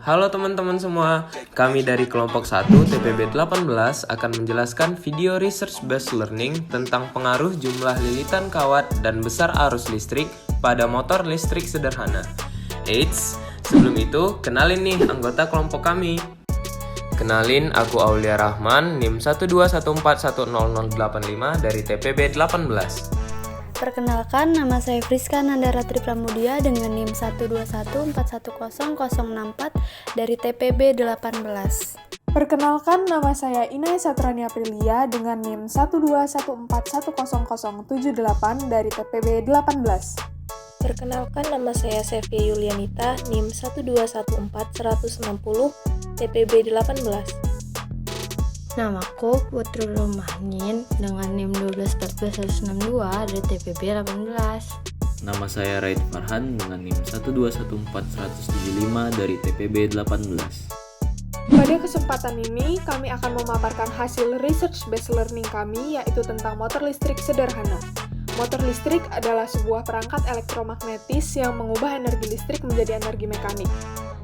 Halo teman-teman semua, kami dari kelompok 1 TPB 18 akan menjelaskan video research based learning tentang pengaruh jumlah lilitan kawat dan besar arus listrik pada motor listrik sederhana. Eits, sebelum itu kenalin nih anggota kelompok kami. Kenalin, aku Aulia Rahman, NIM 121410085 dari TPB 18. Perkenalkan, nama saya Friska Nandaratri Pramudia dengan NIM 121411064 dari TPB 18. Perkenalkan, nama saya Inai Satrani Aprilia dengan NIM 121410078 dari TPB 18. Perkenalkan, nama saya Sevia Yulianita, NIM 1214160 TPB 18. Namaku Putri Rumahnin dengan NIM 1214162 dari TPB 18. Nama saya Raid Farhan dengan NIM 1214175 dari TPB 18. Pada kesempatan ini, kami akan memaparkan hasil research based learning kami, yaitu tentang motor listrik sederhana. Motor listrik adalah sebuah perangkat elektromagnetis yang mengubah energi listrik menjadi energi mekanik.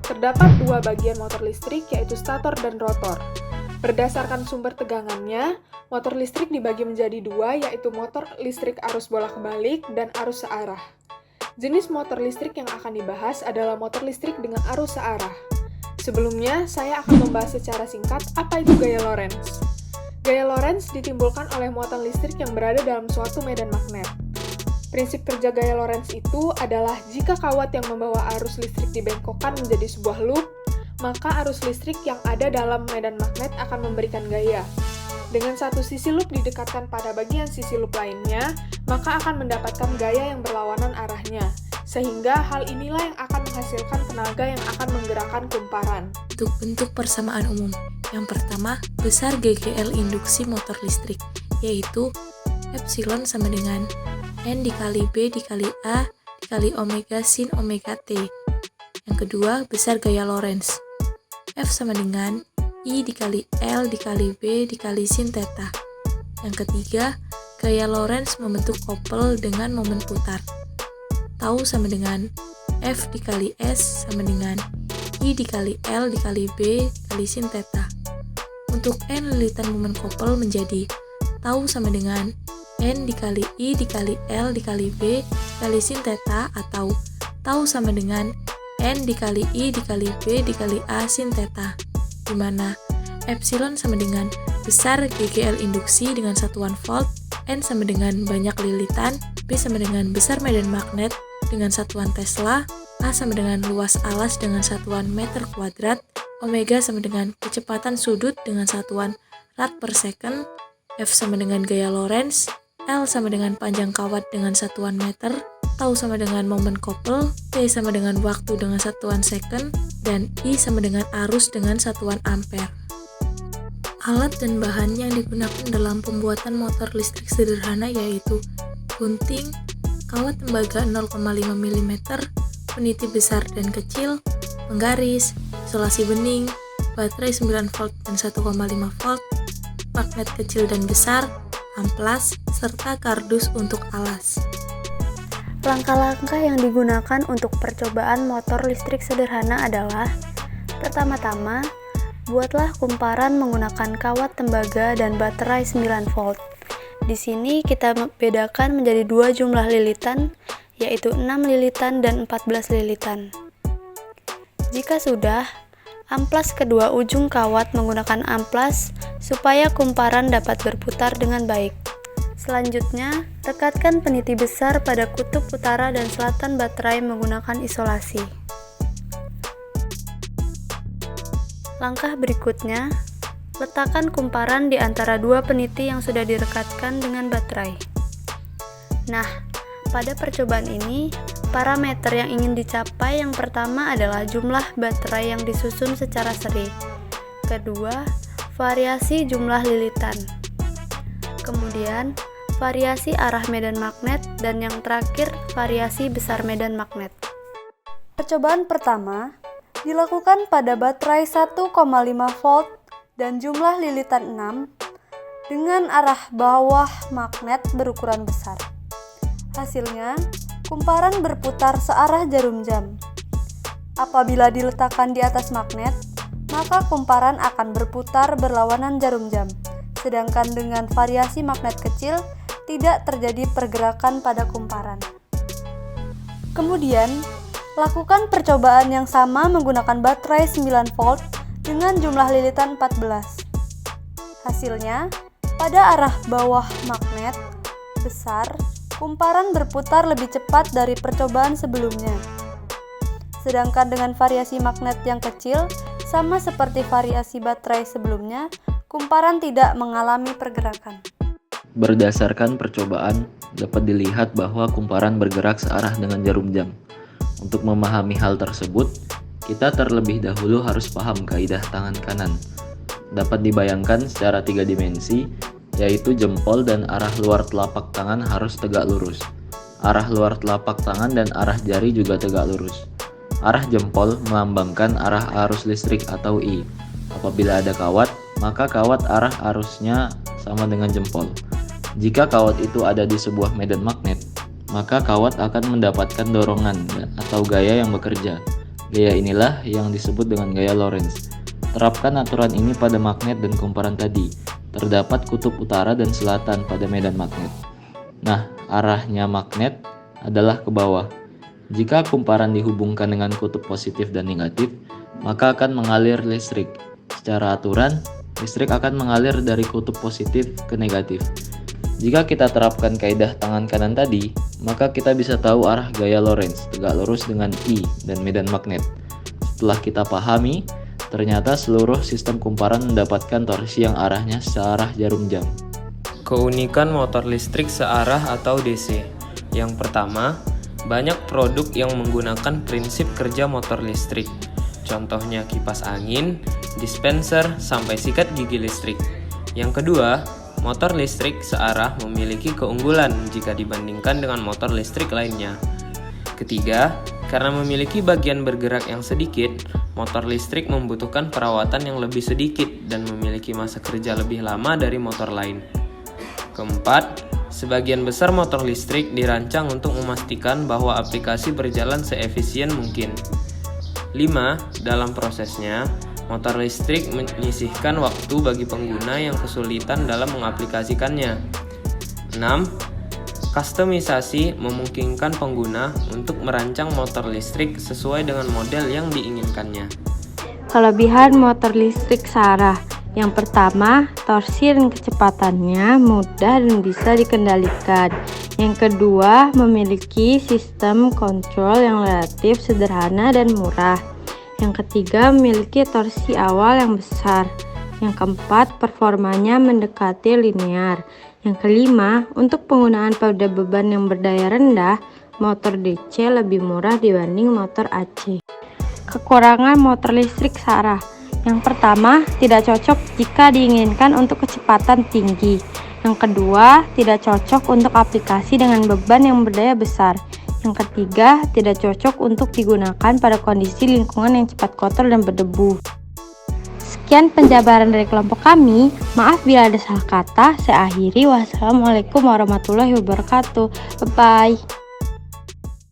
Terdapat dua bagian motor listrik, yaitu stator dan rotor. Berdasarkan sumber tegangannya, motor listrik dibagi menjadi dua, yaitu motor listrik arus bolak-balik dan arus searah. Jenis motor listrik yang akan dibahas adalah motor listrik dengan arus searah. Sebelumnya, saya akan membahas secara singkat apa itu gaya Lorentz. Gaya Lorentz ditimbulkan oleh muatan listrik yang berada dalam suatu medan magnet. Prinsip kerja gaya Lorentz itu adalah jika kawat yang membawa arus listrik dibengkokkan menjadi sebuah loop, maka arus listrik yang ada dalam medan magnet akan memberikan gaya. Dengan satu sisi loop didekatkan pada bagian sisi loop lainnya, maka akan mendapatkan gaya yang berlawanan arahnya. Sehingga hal inilah yang akan menghasilkan tenaga yang akan menggerakkan kumparan. Bentuk persamaan umum. Yang pertama, besar GGL induksi motor listrik, yaitu epsilon sama dengan N dikali B dikali A dikali omega sin omega T. Yang kedua, besar gaya Lorentz. F sama dengan I dikali L dikali B dikali sin theta. Yang ketiga, gaya Lorentz membentuk kopel dengan momen putar. Tau sama dengan F dikali S sama dengan I dikali L dikali B dikali sin theta. Untuk N lilitan momen kopel menjadi Tau sama dengan N dikali I dikali L dikali B dikali sin theta atau Tau sama dengan N dikali I dikali B dikali A sin theta, di mana epsilon sama dengan besar GGL induksi dengan satuan volt, N sama dengan banyak lilitan, B sama dengan besar medan magnet dengan satuan Tesla, A sama dengan luas alas dengan satuan meter kuadrat, omega sama dengan kecepatan sudut dengan satuan rad per second, F sama dengan gaya Lorentz, L sama dengan panjang kawat dengan satuan meter, Tau sama dengan momen kopel, T sama dengan waktu dengan satuan second, dan I sama dengan arus dengan satuan ampere. Alat dan bahan yang digunakan dalam pembuatan motor listrik sederhana yaitu gunting, kawat tembaga 0,5 mm, peniti besar dan kecil, penggaris, isolasi bening, baterai 9 volt dan 1,5 volt, magnet kecil dan besar, amplas, serta kardus untuk alas. Langkah-langkah yang digunakan untuk percobaan motor listrik sederhana adalah: pertama-tama, buatlah kumparan menggunakan kawat tembaga dan baterai 9 volt. Di sini kita bedakan menjadi dua jumlah lilitan, yaitu 6 lilitan dan 14 lilitan. Jika sudah, amplas kedua ujung kawat menggunakan amplas supaya kumparan dapat berputar dengan baik. Selanjutnya, rekatkan peniti besar pada kutub utara dan selatan baterai menggunakan isolasi. Langkah berikutnya, letakkan kumparan di antara dua peniti yang sudah direkatkan dengan baterai. Nah, pada percobaan ini, parameter yang ingin dicapai yang pertama adalah jumlah baterai yang disusun secara seri. Kedua, variasi jumlah lilitan. Kemudian, variasi arah medan magnet, dan yang terakhir, variasi besar medan magnet. Percobaan pertama dilakukan pada baterai 1,5 volt dan jumlah lilitan 6 dengan arah bawah magnet berukuran besar. Hasilnya, kumparan berputar searah jarum jam. Apabila diletakkan di atas magnet, maka kumparan akan berputar berlawanan jarum jam. Sedangkan dengan variasi magnet kecil, tidak terjadi pergerakan pada kumparan. Kemudian, lakukan percobaan yang sama menggunakan baterai 9 volt dengan jumlah lilitan 14. Hasilnya, pada arah bawah magnet besar, kumparan berputar lebih cepat dari percobaan sebelumnya. Sedangkan dengan variasi magnet yang kecil, sama seperti variasi baterai sebelumnya, kumparan tidak mengalami pergerakan. Berdasarkan percobaan, dapat dilihat bahwa kumparan bergerak searah dengan jarum jam. Untuk memahami hal tersebut, kita terlebih dahulu harus paham kaidah tangan kanan. Dapat dibayangkan secara 3 dimensi, yaitu jempol dan arah luar telapak tangan harus tegak lurus. Arah luar telapak tangan dan arah jari juga tegak lurus. Arah jempol melambangkan arah arus listrik atau I. Apabila ada kawat, maka kawat arah arusnya sama dengan jempol. Jika kawat itu ada di sebuah medan magnet, maka kawat akan mendapatkan dorongan atau gaya yang bekerja. Gaya inilah yang disebut dengan gaya Lorentz. Terapkan aturan ini pada magnet dan kumparan tadi. Terdapat kutub utara dan selatan pada medan magnet. Nah, arahnya magnet adalah ke bawah. Jika kumparan dihubungkan dengan kutub positif dan negatif, maka akan mengalir listrik. Secara aturan, listrik akan mengalir dari kutub positif ke negatif. Jika kita terapkan kaidah tangan kanan tadi, maka kita bisa tahu arah gaya Lorentz tegak lurus dengan I dan medan magnet. Setelah kita pahami, ternyata seluruh sistem kumparan mendapatkan torsi yang arahnya searah jarum jam. Keunikan motor listrik searah atau DC. Yang pertama, banyak produk yang menggunakan prinsip kerja motor listrik. Contohnya kipas angin, dispenser, sampai sikat gigi listrik. Yang kedua, motor listrik searah memiliki keunggulan jika dibandingkan dengan motor listrik lainnya. Ketiga, karena memiliki bagian bergerak yang sedikit, motor listrik membutuhkan perawatan yang lebih sedikit dan memiliki masa kerja lebih lama dari motor lain. Keempat, sebagian besar motor listrik dirancang untuk memastikan bahwa aplikasi berjalan seefisien mungkin. 5. Dalam prosesnya, motor listrik menyisihkan waktu bagi pengguna yang kesulitan dalam mengaplikasikannya. 6. Kustomisasi memungkinkan pengguna untuk merancang motor listrik sesuai dengan model yang diinginkannya. Kelebihan motor listrik searah. Yang pertama, torsi dan kecepatannya mudah dan bisa dikendalikan. Yang kedua, memiliki sistem kontrol yang relatif sederhana dan murah. Yang ketiga, memiliki torsi awal yang besar. Yang keempat, performanya mendekati linear. Yang kelima, untuk penggunaan pada beban yang berdaya rendah, motor DC lebih murah dibanding motor AC. Kekurangan motor listrik searah. Yang pertama, tidak cocok jika diinginkan untuk kecepatan tinggi. Yang kedua, tidak cocok untuk aplikasi dengan beban yang berdaya besar. Yang ketiga, tidak cocok untuk digunakan pada kondisi lingkungan yang cepat kotor dan berdebu. Sekian penjabaran dari kelompok kami. Maaf bila ada salah kata. Saya akhiri. Wassalamualaikum warahmatullahi wabarakatuh. Bye-bye.